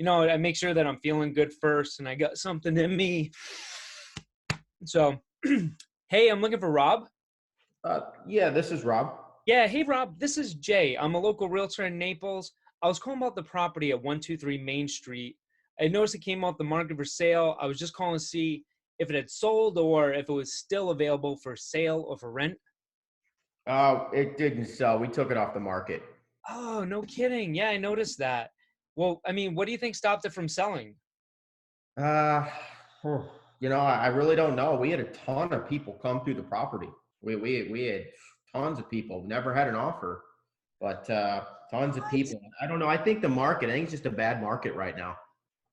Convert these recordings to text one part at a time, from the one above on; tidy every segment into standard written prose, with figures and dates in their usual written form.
I make sure that I'm feeling good first and I got something in me. So, hey, I'm looking for Rob. Yeah, this is Rob. Yeah, hey, Rob, this is Jay. I'm a local realtor in Naples. I was calling about the property at 123 Main Street. I noticed it came off the market for sale. I was just calling to see if it had sold or if it was still available for sale or for rent. It didn't sell. We took it off the market. Oh, no kidding. Yeah, I noticed that. Well, I mean, what do you think stopped it from selling? Uh, I really don't know. We had a ton of people come through the property. We had tons of people. Never had an offer, but tons of What? people. I don't know. I think the market. I think it's just a bad market right now.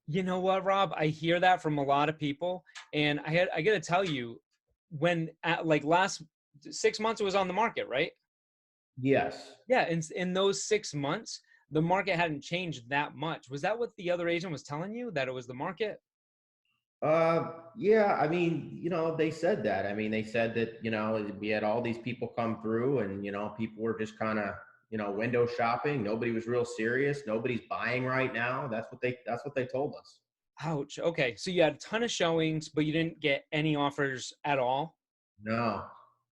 You know what, Rob? I hear that from a lot of people, and I got to tell you, when at like last 6 months it was on the market, right? Yes. Yeah, in those 6 months, the market hadn't changed that much. Was that what the other agent was telling you, that it was the market? Yeah. I mean, they said that. I mean, they said that we had all these people come through, and people were just kind of window shopping. Nobody was real serious. Nobody's buying right now. That's what they told us. Ouch. Okay, so you had a ton of showings, but you didn't get any offers at all? No.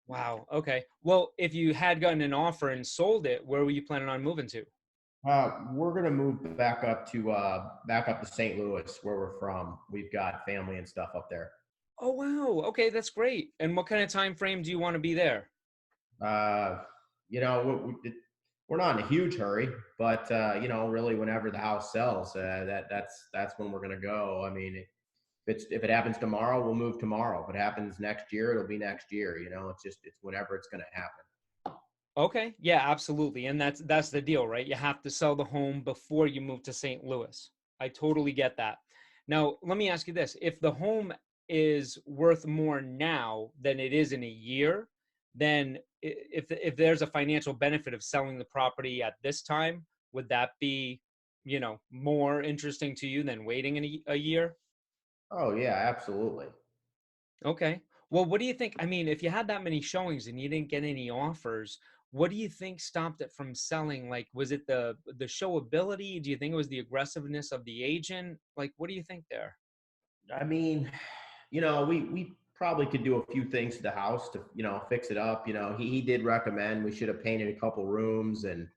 Wow. Okay. Well, if you had gotten an offer and sold it, where were you planning on moving to? We're gonna move back up to St. Louis, where we're from. We've got family and stuff up there. Oh, wow. Okay, that's great. And what kind of time frame do you want to be there? Uh, we're not in a huge hurry, but really, whenever the house sells, that's when we're gonna go. I mean, if it happens tomorrow, we'll move tomorrow. If it happens next year, it'll be next year. It's whenever it's gonna happen. Okay. Yeah, absolutely. And that's the deal, right? You have to sell the home before you move to St. Louis. I totally get that. Now, let me ask you this. If the home is worth more now than it is in a year, then if there's a financial benefit of selling the property at this time, would that be, more interesting to you than waiting in a year? Oh yeah, absolutely. Okay. Well, what do you think? I mean, if you had that many showings and you didn't get any offers, what do you think stopped it from selling? Like, was it the showability? Do you think it was the aggressiveness of the agent? Like, what do you think there? I mean, we probably could do a few things to the house to, fix it up. He did recommend we should have painted a couple rooms, and,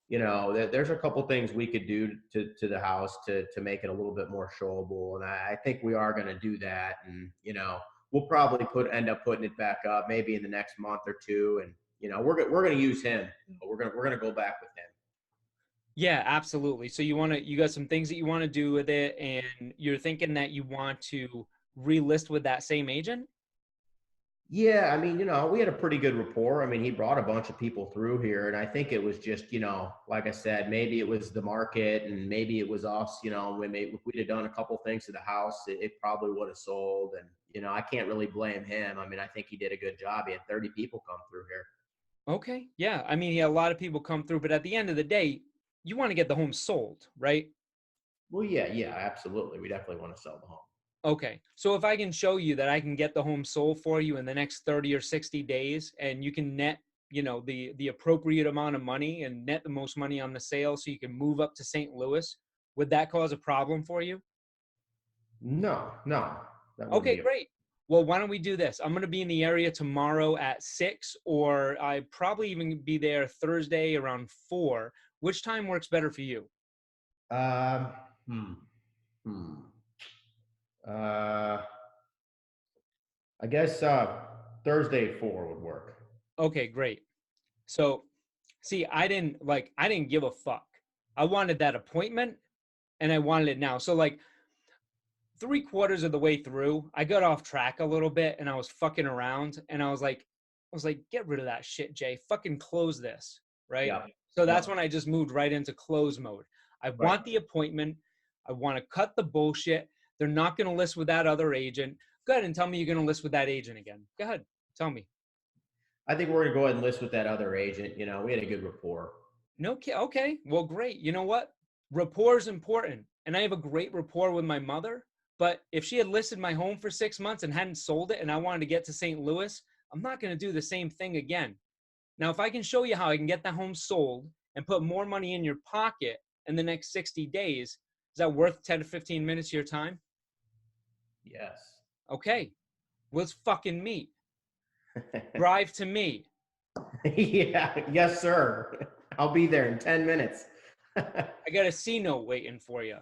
there's a couple things we could do to the house to make it a little bit more showable. And I think we are going to do that. And, we'll probably end up putting it back up maybe in the next month or two. And, we're going to use him, but we're going to go back with him. Yeah, absolutely. So you got some things that you want to do with it, and you're thinking that you want to relist with that same agent? Yeah, I mean, we had a pretty good rapport. I mean, he brought a bunch of people through here, and I think it was just, like I said, maybe it was the market, and maybe it was us. If we'd have done a couple things to the house, it probably would have sold. And I can't really blame him. I mean, I think he did a good job. He had 30 people come through here. Okay. Yeah. I mean, yeah, a lot of people come through, but at the end of the day, you want to get the home sold, right? Well, yeah, yeah, absolutely. We definitely want to sell the home. Okay. So if I can show you that I can get the home sold for you in the next 30 or 60 days and you can net, the appropriate amount of money and net the most money on the sale so you can move up to St. Louis, would that cause a problem for you? No, no, that wouldn't Okay, be a. great. Well, why don't we do this? I'm going to be in the area tomorrow at 6, or I probably even be there Thursday around 4. Which time works better for you? Um, hmm, hmm. Uh, I guess Thursday at 4 would work. Okay, great. So, see, I didn't give a fuck. I wanted that appointment and I wanted it now. So like 3/4 of the way through, I got off track a little bit and I was fucking around and I was like, get rid of that shit, Jay. Fucking close this, right? Yeah. So that's Yep. when I just moved right into close mode. I Right. want the appointment. I want to cut the bullshit. They're not going to list with that other agent. Go ahead and tell me you're going to list with that agent again. Go ahead. Tell me. I think we're gonna go ahead and list with that other agent. We had a good rapport. No, okay. Well, great. You know what? Rapport is important. And I have a great rapport with my mother. But if she had listed my home for 6 months and hadn't sold it and I wanted to get to St. Louis, I'm not going to do the same thing again. Now, if I can show you how I can get that home sold and put more money in your pocket in the next 60 days, Is that worth 10 to 15 minutes of your time? Yes. Okay, let's fucking meet. Drive to me. Yeah. Yes, sir. I'll be there in 10 minutes. I got a C note waiting for you.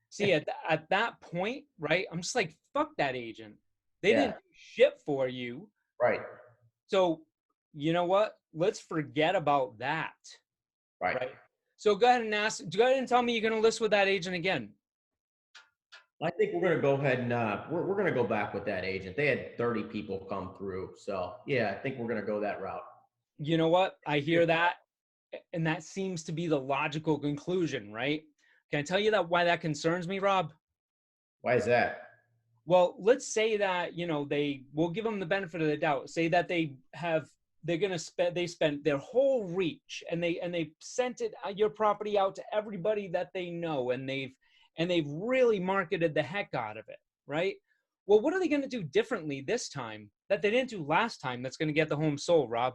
See, at that point, right? I'm just like, fuck that agent. They Yeah. didn't do shit for you. Right. So, you know what? Let's forget about that, Right. right? So go ahead and tell me you're going to list with that agent again. I think we're going to go ahead and we're going to go back with that agent. They had 30 people come through. So, yeah, I think we're going to go that route. You know what? I hear that, and that seems to be the logical conclusion, right? Can I tell you that why that concerns me, Rob? Why is that? Well, let's say that, we'll give them the benefit of the doubt. Say that they spent their whole reach and they sent your property out to everybody that they know, and they've really marketed the heck out of it, right? Well, what are they going to do differently this time that they didn't do last time that's going to get the home sold, Rob?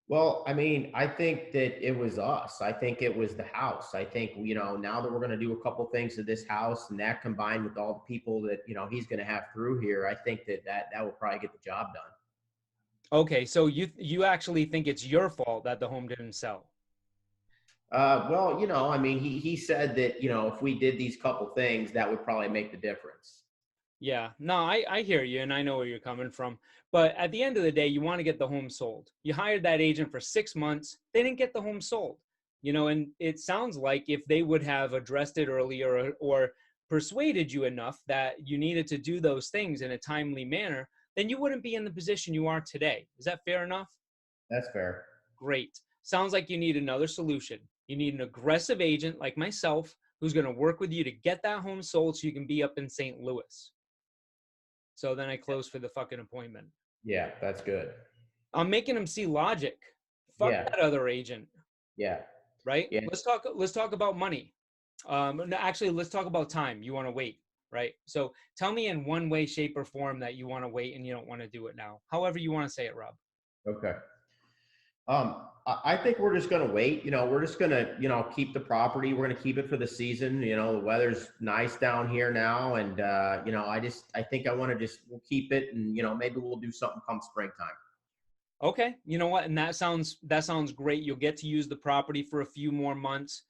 Well, I mean, I think that it was us. I think it was the house. I think, now that we're going to do a couple things to this house, and that combined with all the people that, he's going to have through here, I think that will probably get the job done. Okay, so you actually think it's your fault that the home didn't sell? Well, I mean, he said that, if we did these couple things, that would probably make the difference. Yeah, no, I hear you, and I know where you're coming from. But at the end of the day, you want to get the home sold. You hired that agent for 6 months. They didn't get the home sold. And it sounds like if they would have addressed it earlier, or persuaded you enough that you needed to do those things in a timely manner, then you wouldn't be in the position you are today. Is that fair enough? That's fair. Great. Sounds like you need another solution. You need an aggressive agent like myself who's going to work with you to get that home sold so you can be up in St. Louis. So then I close for the fucking appointment. Yeah, that's good. I'm making him see logic. Fuck Yeah. that other agent, Yeah. right? Yeah. Let's talk about money. No, actually, let's talk about time. You want to wait, right? So tell me in one way, shape, or form that you want to wait and you don't want to do it now. However you want to say it, Rob. Okay. I think we're just going to wait. We're just going to, keep the property. We're going to keep it for the season. The weather's nice down here now. And, I think I want to we'll keep it, and, maybe we'll do something come springtime. Okay, you know what? And that sounds great. You'll get to use the property for a few more months.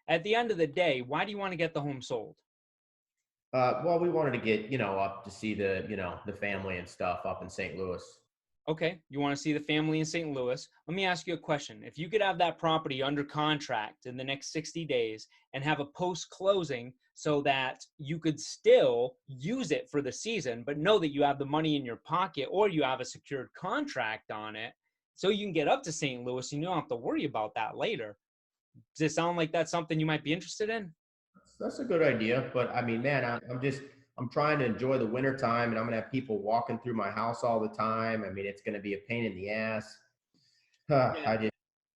At the end of the day, why do you want to get the home sold? Well, we wanted to get, up to see the family and stuff up in St. Louis. Okay, you want to see the family in St. Louis. Let me ask you a question. If you could have that property under contract in the next 60 days and have a post closing so that you could still use it for the season, but know that you have the money in your pocket, or you have a secured contract on it so you can get up to St. Louis and you don't have to worry about that later. Does it sound like that's something you might be interested in? That's a good idea. But I mean, man, I'm trying to enjoy the winter time, and I'm going to have people walking through my house all the time. I mean, it's going to be a pain in the ass. Yeah. I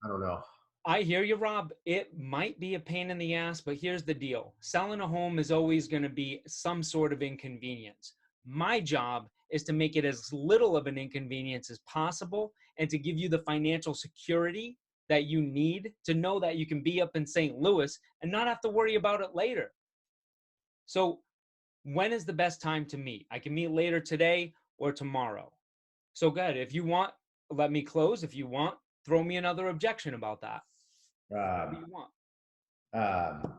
don't know. I hear you, Rob. It might be a pain in the ass, but here's the deal. Selling a home is always going to be some sort of inconvenience. My job is to make it as little of an inconvenience as possible and to give you the financial security that you need to know that you can be up in St. Louis and not have to worry about it later. So, when is the best time to meet? I can meet later today or tomorrow. So, good. If you want, let me close. If you want, throw me another objection about that. Whatever Um, you want. um,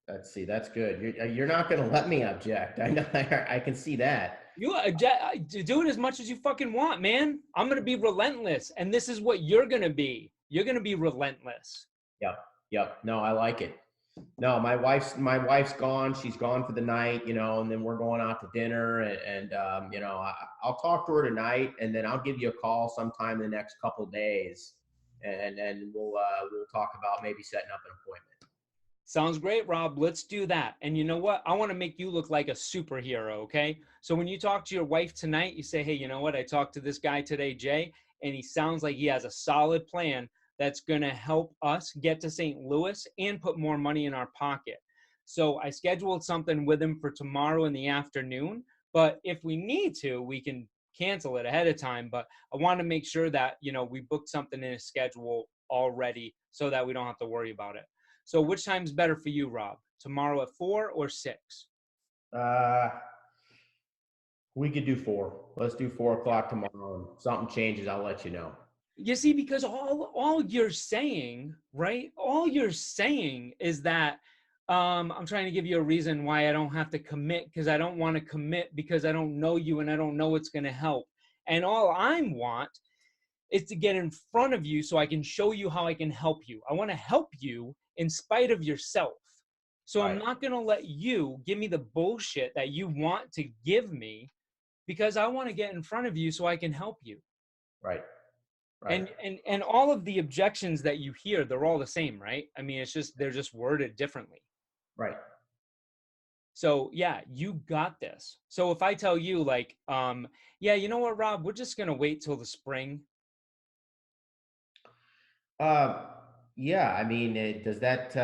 let's see. That's good. You're not going to let me object. I know. I can see that. Do it as much as you fucking want, man. I'm gonna be relentless, and this is what you're gonna be. You're gonna be relentless. Yep. Yep. No, I like it. No, my wife's gone. She's gone for the night, and then we're going out to dinner, and I'll talk to her tonight, and then I'll give you a call sometime in the next couple of days, and we'll talk about maybe setting up an appointment. Sounds great, Rob. Let's do that. And you know what? I want to make you look like a superhero, okay? So when you talk to your wife tonight, you say, hey, you know what? I talked to this guy today, Jay, and he sounds like he has a solid plan that's going to help us get to St. Louis and put more money in our pocket. So I scheduled something with him for tomorrow in the afternoon. But if we need to, we can cancel it ahead of time. But I want to make sure that, we booked something in his schedule already so that we don't have to worry about it. So which time's better for you, Rob? Tomorrow at 4 or 6? Uh, we could do 4. Let's do 4 o'clock tomorrow. And something changes, I'll let you know. You see, because all you're saying, right? All you're saying is that I'm trying to give you a reason why I don't have to commit, because I don't want to commit because I don't know you and I don't know what's going to help. And all I want is to get in front of you so I can show you how I can help you. I want to help you in spite of yourself. So I'm Right. not going to let you give me the bullshit that you want to give me, because I want to get in front of you so I can help you. Right. Right. And all of the objections that you hear, they're all the same, right? I mean, it's just they're just worded differently. Right. So yeah, you got this. So if I tell you like, yeah, you know what, Rob, we're just gonna wait till the spring. Uh, yeah. I mean, does that,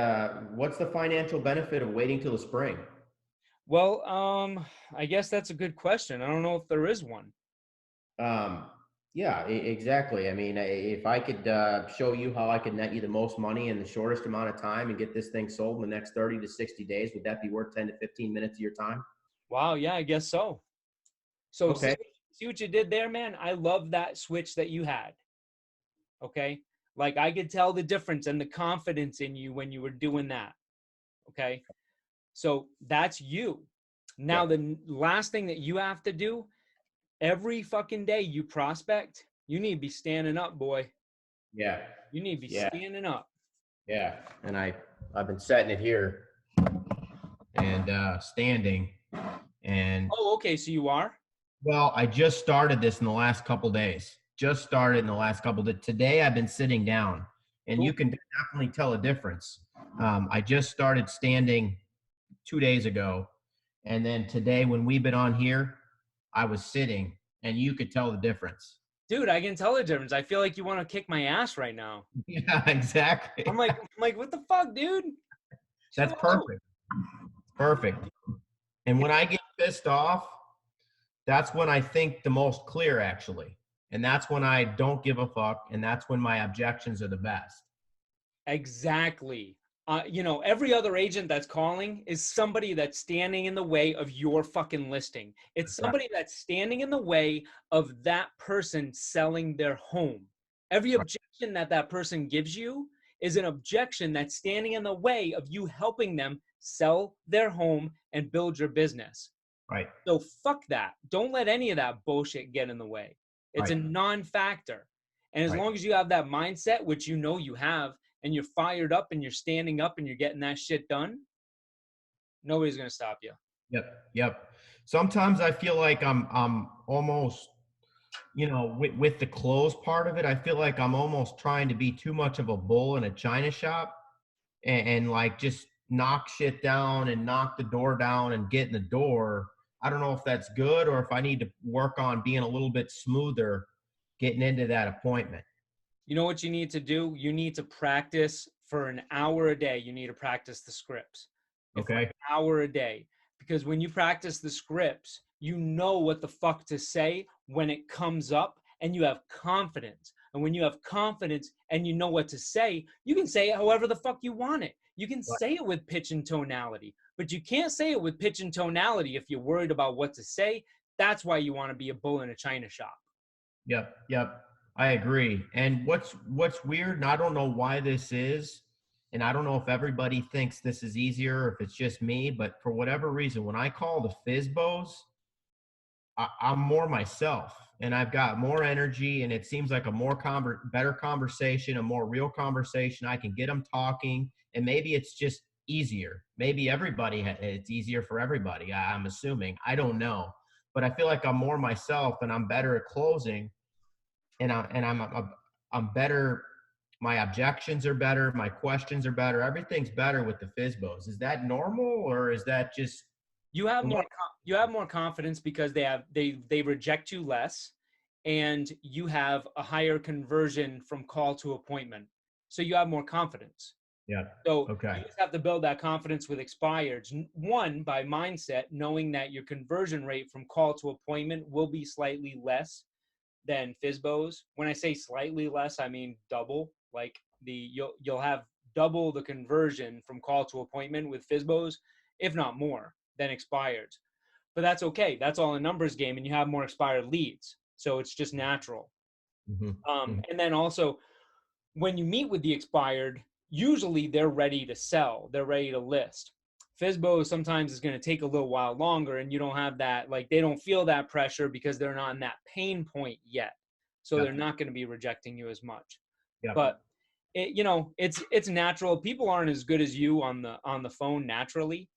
what's the financial benefit of waiting till the spring? Well, I guess that's a good question. I don't know if there is one. Um, yeah, exactly. I mean, if I could show you how I could net you the most money in the shortest amount of time and get this thing sold in the next 30 to 60 days, would that be worth 10 to 15 minutes of your time? Wow, yeah, I guess so. So Okay. see what you did there, man? I love that switch that you had. Okay. Like I could tell the difference and the confidence in you when you were doing that. Okay. So that's you. Now, Yep. the last thing that you have to do every fucking day you prospect, you need to be standing up, boy. Yeah. You need to be Yeah. standing up. Yeah. And I've been setting it here and standing. And Oh, okay. So you are? well, I just started this in the last couple days. Just started in the last couple days. Today I've been sitting down, and you Cool. can definitely tell a difference. I just started standing 2 days ago, and then today when we've been on here, I was sitting, and you could tell the difference. Dude, I can tell the difference. I feel like you want to kick my ass right now. Yeah, exactly. I'm like, what the fuck, dude? That's Chill out. perfect. Perfect. And when I get pissed off, that's when I think the most clear, actually. And that's when I don't give a fuck. And that's when my objections are the best. Exactly. Every other agent that's calling is somebody that's standing in the way of your fucking listing. It's That's right. somebody that's standing in the way of that person selling their home. Every Right. objection that that person gives you is an objection that's standing in the way of you helping them sell their home and build your business. Right. So fuck that. Don't let any of that bullshit get in the way. It's a Right. non-factor. And as Right. long as you have that mindset, which you know you have, and you're fired up and you're standing up and you're getting that shit done, nobody's gonna stop you. Yep. Yep. Sometimes I feel like I'm almost, with the close part of it, I feel like I'm almost trying to be too much of a bull in a china shop and like just knock shit down and knock the door down and get in the door. I don't know if that's good or if I need to work on being a little bit smoother getting into that appointment. You know what you need to do? You need to practice for an hour a day. You need to practice the scripts. If for Okay. an hour a day. Because when you practice the scripts, you know what the fuck to say when it comes up and you have confidence. And when you have confidence and you know what to say, you can say it however the fuck you want it. You can Right. say it with pitch and tonality, but you can't say it with pitch and tonality if you're worried about what to say. That's why you want to be a bull in a china shop. Yep. Yep. I agree. And what's weird, and I don't know why this is, and I don't know if everybody thinks this is easier or if it's just me, but for whatever reason, when I call the Fizbos, I'm more myself and I've got more energy and it seems like a better conversation, a more real conversation. I can get them talking and maybe it's just easier. Maybe it's easier for everybody. I'm assuming, I don't know, but I feel like I'm more myself and I'm better at closing I'm better. My objections are better. My questions are better. Everything's better with the Fizbos. Is that normal or is that just You have the way? you have more confidence because they reject you less, and you have a higher conversion from call to appointment. So you have more confidence. Yeah. So Okay. you just have to build that confidence with expireds. One, by mindset, knowing that your conversion rate from call to appointment will be slightly less than FISBOs. When I say slightly less, I mean double. Like you'll have double the conversion from call to appointment with FISBOs, if not more, than expired. But that's okay. That's all a numbers game, and you have more expired leads. So it's just natural. Mm-hmm. And then also, when you meet with the expired, usually they're ready to sell, they're ready to list. FISBO sometimes is going to take a little while longer, and you don't have that, like, they don't feel that pressure because they're not in that pain point yet. So they're Yep. not going to be rejecting you as much. Yep. But it's natural. People aren't as good as you on the phone naturally.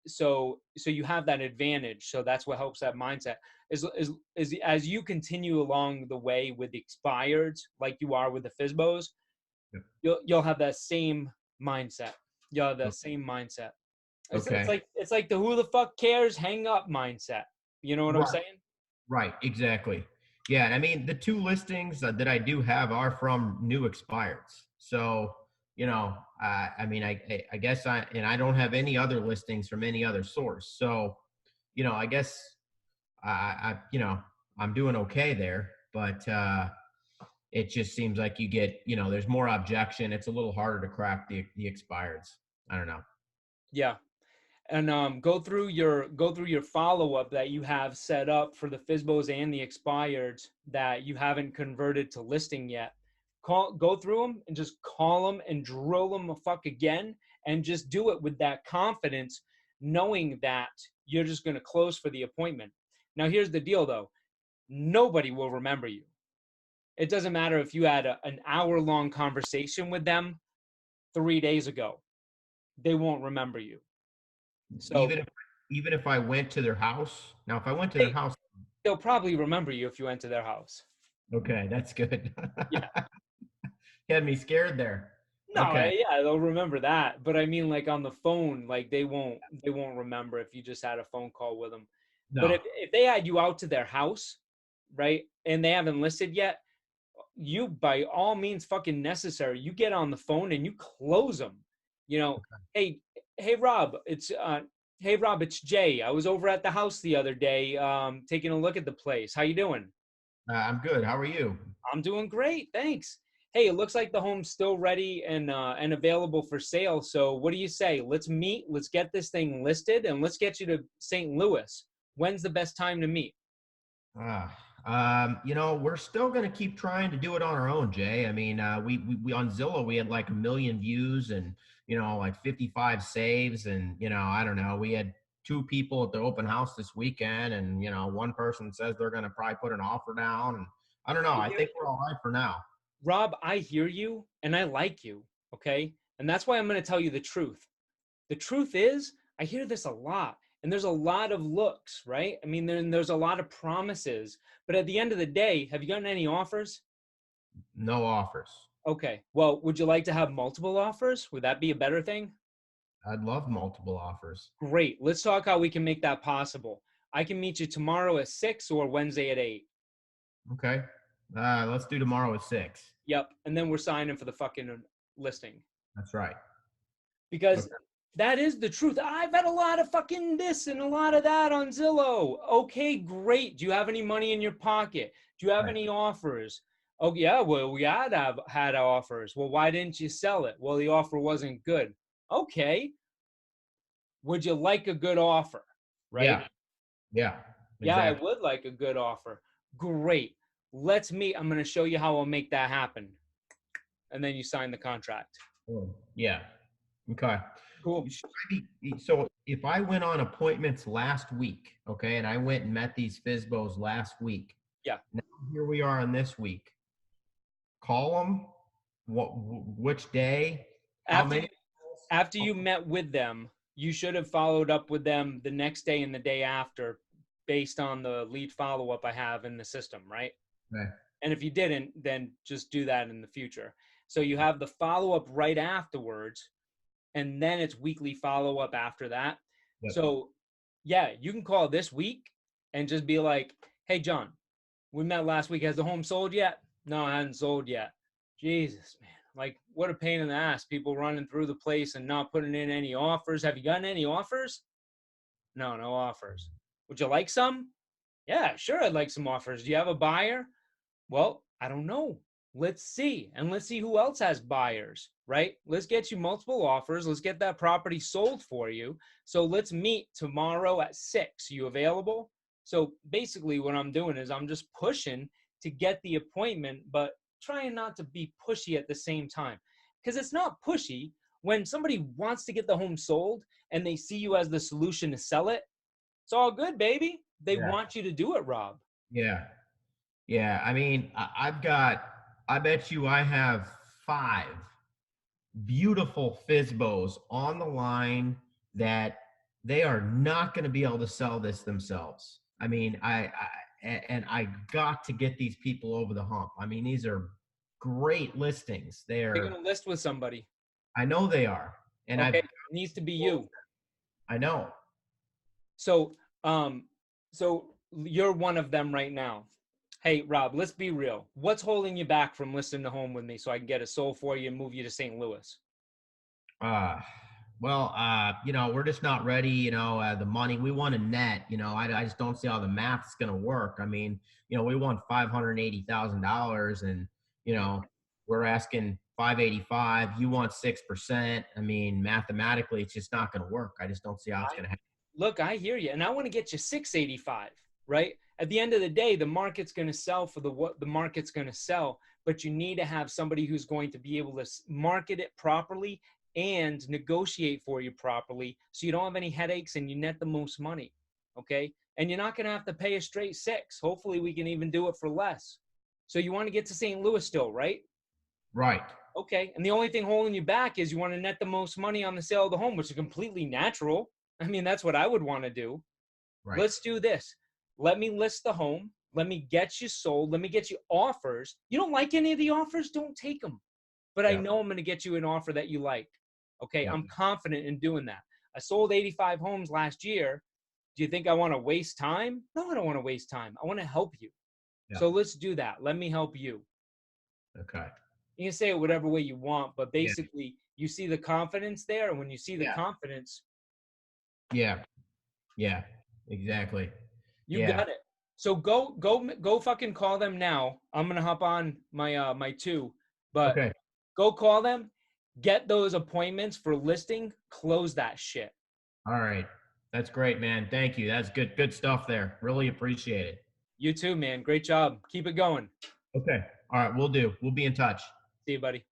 So you have that advantage. So that's what helps that mindset. Is as you continue along the way with the expireds, like you are with the FISBOs, Yep. you'll have that same mindset. You'll have that Okay. same mindset. It's Okay. like the who the fuck cares hang up mindset. You know what I'm Right. saying? Right. Exactly. Yeah. And I mean, the two listings that I do have are from new expireds. So, I mean, I guess and I don't have any other listings from any other source. So, I guess I'm doing okay there, but, it just seems like you get, there's more objection. It's a little harder to crack the expireds. I don't know. Yeah. And go through your follow up that you have set up for the FISBOs and the expireds that you haven't converted to listing yet. Go through them and just call them and drill them a fuck again, and just do it with that confidence, knowing that you're just going to close for the appointment. Now, here's the deal, though: nobody will remember you. It doesn't matter if you had an hour-long conversation with them 3 days ago; they won't remember you. So Even if even if I went to their house. Now, if I went to their they house, they'll probably remember you if you enter their house. okay, that's good. Yeah. Had me scared there. No, Okay. yeah, they'll remember that. But I mean, like on the phone, like they won't remember if you just had a phone call with them. But No. if they had you out to their house, right, and they haven't listed yet, you by all means fucking necessary, you get on the phone and you close them. You know, hey, hey Rob, it's Jay. I was over at the house the other day, taking a look at the place. How you doing? I'm good. How are you? I'm doing great, thanks. Hey, it looks like the home's still ready and available for sale. So what do you say? Let's meet. Let's get this thing listed, and let's get you to St. Louis. When's the best time to meet? Ah, we're still going to keep trying to do it on our own, Jay. I mean, we on Zillow, we had like 1 million views and, like 55 saves. And, I don't know, we had two people at the open house this weekend. And, one person says they're going to probably put an offer down. And I don't know. I I hear think we're all right for now. Rob, I hear you and I like you, okay? And that's why I'm going to tell you the truth. The truth is, I hear this a lot, and there's a lot of looks, right? I mean, there's a lot of promises, but at the end of the day, have you gotten any offers? No offers. Okay. Well, would you like to have multiple offers? Would that be a better thing? I'd love multiple offers. Great. Let's talk how we can make that possible. I can meet you tomorrow at 6 or Wednesday at 8. Okay. Let's do tomorrow at 6. Yep. And then we're signing for the fucking listing. That's right. Because Okay. that is the truth. I've had a lot of fucking this and a lot of that on Zillow. Okay, great. Do you have any money in your pocket? Do you have Right. any offers? Oh yeah, well we had offers. Well, why didn't you sell it? Well, the offer wasn't good. Okay. Would you like a good offer? Right? Yeah. Yeah. Yeah, I Exactly. would like a good offer. Great. Let's meet. I'm going to show you how I'll make that happen. And then you sign the contract. Yeah. Okay. Cool. So if I went on appointments last week, okay, and I went and met these FISBOs last week, Yeah. now here we are in this week. Call them. Which day? How After many? you after you met with them, you should have followed up with them the next day and the day after based on the lead follow-up I have in the system, right? Okay. And if you didn't, then just do that in the future. So you have the follow-up right afterwards, and then it's weekly follow-up after that. Yep. So yeah, you can call this week and just be like, hey John, we met last week. Has the home sold yet? No, it hasn't sold yet. Jesus, man. Like, what a pain in the ass. People running through the place and not putting in any offers. Have you gotten any offers? No, no offers. Would you like some? Yeah, sure, I'd like some offers. Do you have a buyer? Well, I don't know. let's see. And let's see who else has buyers, right? Let's get you multiple offers. Let's get that property sold for you. So let's meet tomorrow at 6. You available? So basically, what I'm doing is I'm just pushing to get the appointment, but trying not to be pushy at the same time. Because it's not pushy when somebody wants to get the home sold and they see you as the solution to sell it. It's all good, baby. They Yeah. want you to do it, Rob. Yeah. Yeah. I mean, I bet you I have 5 beautiful FISBOs on the line that they are not going to be able to sell this themselves. I mean, and I got to get these people over the hump. I mean, these are great listings. You're going to list with somebody. I know they are. And Okay. It needs to be you. I know. So, so you're one of them right now. Hey, Rob, let's be real. What's holding you back from listing the home with me so I can get a sold for you and move you to St. Louis? Uh, we're just not ready. The money we want a net. I just don't see how the math's going to work. I mean, we want $580,000, and we're asking 585. You want 6%. I mean, mathematically, it's just not going to work. I just don't see how it's going to happen. Look, I hear you, and I want to get you 685. Right? At the end of the day, the market's going to sell for what the market's going to sell, but you need to have somebody who's going to be able to market it properly and negotiate for you properly so you don't have any headaches and you net the most money. Okay? And you're not going to have to pay a straight 6. Hopefully we can even do it for less. So you want to get to St. Louis still, right? Right. Okay. And the only thing holding you back is you want to net the most money on the sale of the home, which is completely natural. I mean, that's what I would want to do. Right. Let's do this. Let me list the home. Let me get you sold. Let me get you offers. You don't like any of the offers? Don't take them. But I know I'm going to get you an offer that you like. Okay. I'm confident in doing that. I sold 85 homes last year. Do you think I want to waste time? No, I don't want to waste time. I want to help you. So let's do that. Let me help you. Okay. You can say it whatever way you want, but basically you see the confidence there. And when you see the confidence. Yeah. Yeah, exactly. You got it. So go fucking call them now. I'm gonna hop on my 2, but go call them, get those appointments for listing, close that shit. All right. That's great, man. Thank you. That's good stuff there. Really appreciate it. You too, man. Great job. Keep it going. Okay. All right, we'll do. We'll be in touch. See you, buddy.